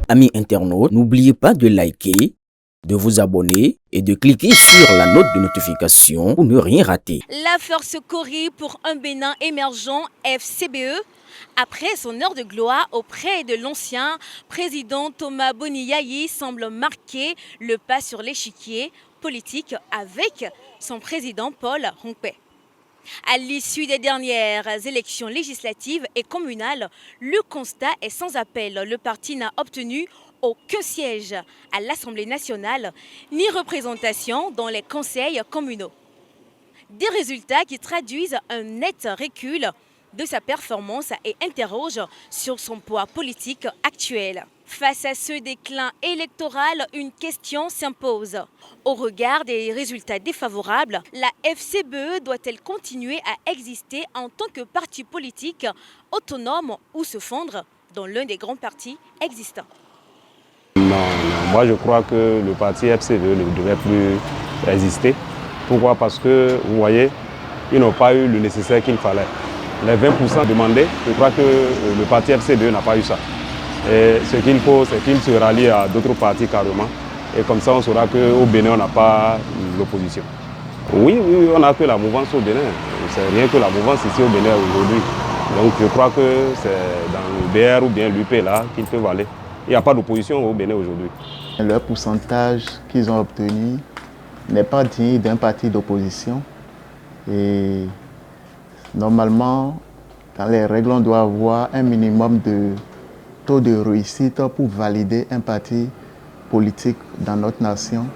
Amis internautes, n'oubliez pas de liker, de vous abonner et de cliquer sur la note de notification pour ne rien rater. L'affaire se corrige pour un Bénin émergent FCBE après son heure de gloire auprès de l'ancien président Thomas Boniyayi semble marquer le pas sur l'échiquier politique avec son président Paul Rompé. À l'issue des dernières élections législatives et communales, le constat est sans appel. Le parti n'a obtenu aucun siège à l'Assemblée nationale ni représentation dans les conseils communaux. Des résultats qui traduisent un net recul de sa performance et interrogent sur son poids politique actuel. Face à ce déclin électoral, une question s'impose. Au regard des résultats défavorables, la FCBE doit-elle continuer à exister en tant que parti politique autonome ou se fondre dans l'un des grands partis existants? Non, moi je crois que le parti FCBE ne devait plus exister. Pourquoi? Parce que, vous voyez, ils n'ont pas eu le nécessaire qu'il fallait. Les 20% demandés, je crois que le parti FCBE n'a pas eu ça. Et ce qu'il faut, c'est qu'il se rallie à d'autres partis carrément. Et comme ça, on saura qu'au Bénin, on n'a pas l'opposition. Oui, on n'a que la mouvance au Bénin. C'est rien que la mouvance ici au Bénin aujourd'hui. Donc je crois que c'est dans le BR ou bien l'UP là qu'ils peuvent aller. Il n'y a pas d'opposition au Bénin aujourd'hui. Le pourcentage qu'ils ont obtenu n'est pas digne d'un parti d'opposition. Et normalement, dans les règles, on doit avoir un minimum de taux de réussite pour valider un parti politique dans notre nation.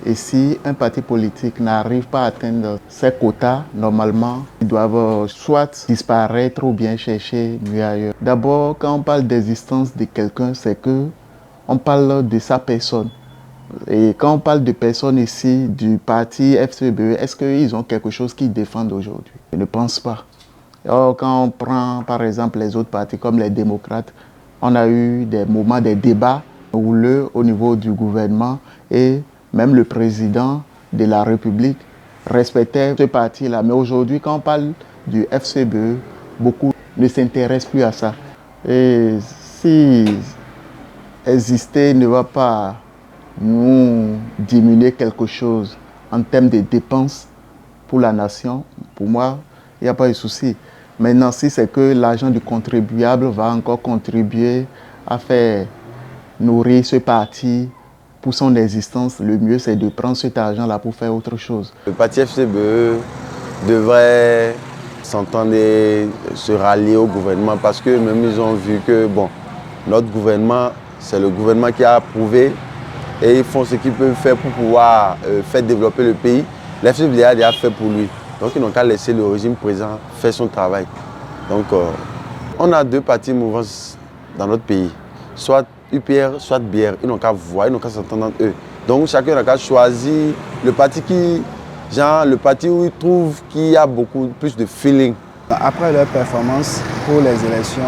Et si un parti politique n'arrive pas à atteindre ses quotas, normalement, ils doivent soit disparaître ou bien chercher mieux ailleurs. D'abord, quand on parle d'existence de quelqu'un, c'est que on parle de sa personne. Et quand on parle de personnes ici du parti FCBE, est-ce qu'ils ont quelque chose qu'ils défendent aujourd'hui? Je ne pense pas. Alors, quand on prend par exemple les autres partis comme les démocrates, on a eu des moments, des débats houleux au niveau du gouvernement et même le président de la République respectait ce parti-là. Mais aujourd'hui, quand on parle du FCBE, beaucoup ne s'intéressent plus à ça. Et si exister ne va pas nous diminuer quelque chose en termes de dépenses pour la nation, pour moi, il n'y a pas de souci. Maintenant, si c'est que l'argent du contribuable va encore contribuer à faire nourrir ce parti pour son existence, le mieux c'est de prendre cet argent-là pour faire autre chose. Le parti FCBE devrait s'entendre et se rallier au gouvernement parce que même ils ont vu que bon, notre gouvernement, c'est le gouvernement qui a approuvé et ils font ce qu'ils peuvent faire pour pouvoir faire développer le pays. L'FCBE a déjà fait pour lui. Donc ils n'ont qu'à laisser le régime présent faire son travail. Donc on a deux partis mouvances dans notre pays, soit UPR, soit BR. Ils n'ont qu'à voir, ils n'ont qu'à s'entendre entre eux. Donc chacun n'a qu'à choisir le parti le parti où ils trouvent qu'il y a beaucoup plus de feeling. Après leur performance pour les élections,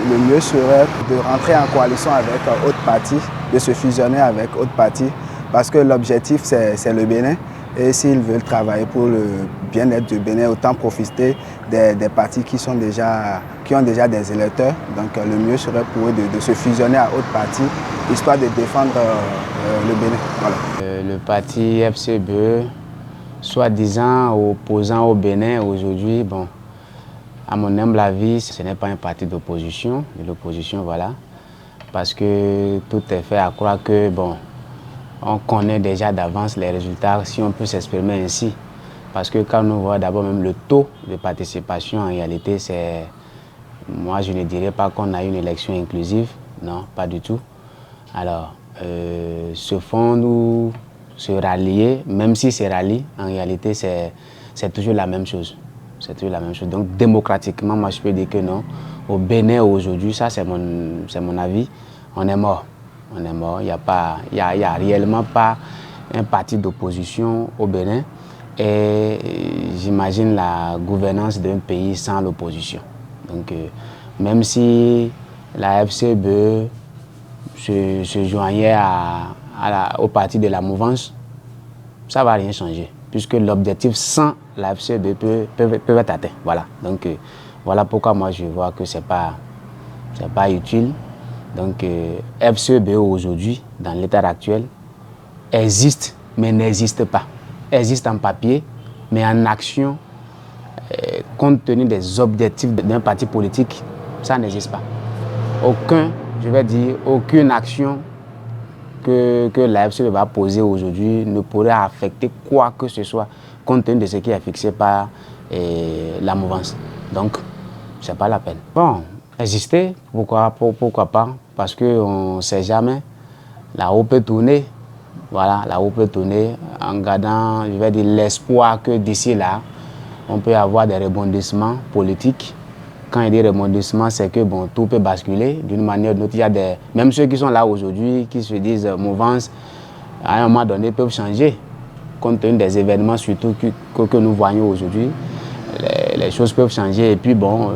le mieux serait de rentrer en coalition avec autres partis, de se fusionner avec autres partis, parce que l'objectif c'est le Bénin. Et s'ils veulent travailler pour le bien-être du Bénin, autant profiter des partis qui ont déjà des électeurs. Donc le mieux serait pour eux de se fusionner à autres partis, histoire de défendre le Bénin. Voilà. Le parti FCBE, soi-disant opposant au Bénin aujourd'hui, bon, à mon humble avis, ce n'est pas un parti d'opposition, de l'opposition, voilà. Parce que tout est fait à croire que, bon, on connaît déjà d'avance les résultats, si on peut s'exprimer ainsi. Parce que quand on voit d'abord même le taux de participation, en réalité, c'est... Moi, je ne dirais pas qu'on a une élection inclusive, non, pas du tout. Alors, se fondre ou se rallier, même si c'est rallié, en réalité, c'est toujours la même chose. C'est toujours la même chose. Donc, démocratiquement, moi, je peux dire que non. Au Bénin, aujourd'hui, ça, c'est mon avis, on est mort. On est mort, il n'y a réellement pas un parti d'opposition au Bénin et j'imagine la gouvernance d'un pays sans l'opposition. Donc même si la FCBE se joignait au parti de la mouvance, ça ne va rien changer puisque l'objectif sans la FCBE peut être atteint. Voilà. Donc voilà pourquoi moi je vois que ce n'est pas utile. Donc FCBE aujourd'hui, dans l'état actuel, existe mais n'existe pas. Existe en papier, mais en action, compte tenu des objectifs d'un parti politique, ça n'existe pas. Aucune action que la FCBE va poser aujourd'hui ne pourrait affecter quoi que ce soit, compte tenu de ce qui est fixé par la mouvance. Donc, c'est pas la peine. Bon, exister, pourquoi pas? Parce qu'on ne sait jamais. La roue peut tourner. Voilà, la roue peut tourner en gardant, l'espoir que d'ici là, on peut avoir des rebondissements politiques. Quand il dit rebondissement, c'est que bon, tout peut basculer d'une manière ou d'une autre. Il y a même ceux qui sont là aujourd'hui, qui se disent mouvance, à un moment donné, peuvent changer. Compte tenu des événements surtout que nous voyons aujourd'hui, les choses peuvent changer et puis bon,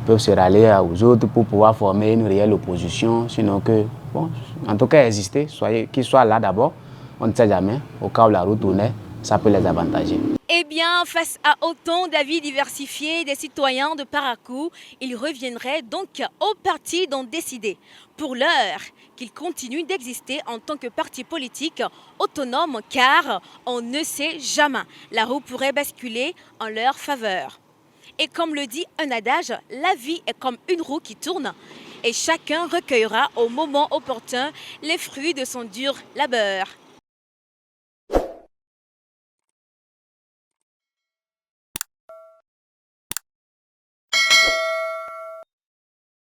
peuvent se rallier aux autres pour pouvoir former une réelle opposition. Sinon que, bon, en tout cas exister, qu'ils soient là d'abord, on ne sait jamais, au cas où la roue tournait, ça peut les avantager. Eh bien, face à autant d'avis diversifiés des citoyens de Parakou, il reviendrait donc au parti d'en décider. Pour l'heure, qu'il continue d'exister en tant que parti politique autonome, car on ne sait jamais, la roue pourrait basculer en leur faveur. Et comme le dit un adage, la vie est comme une roue qui tourne et chacun recueillera au moment opportun les fruits de son dur labeur.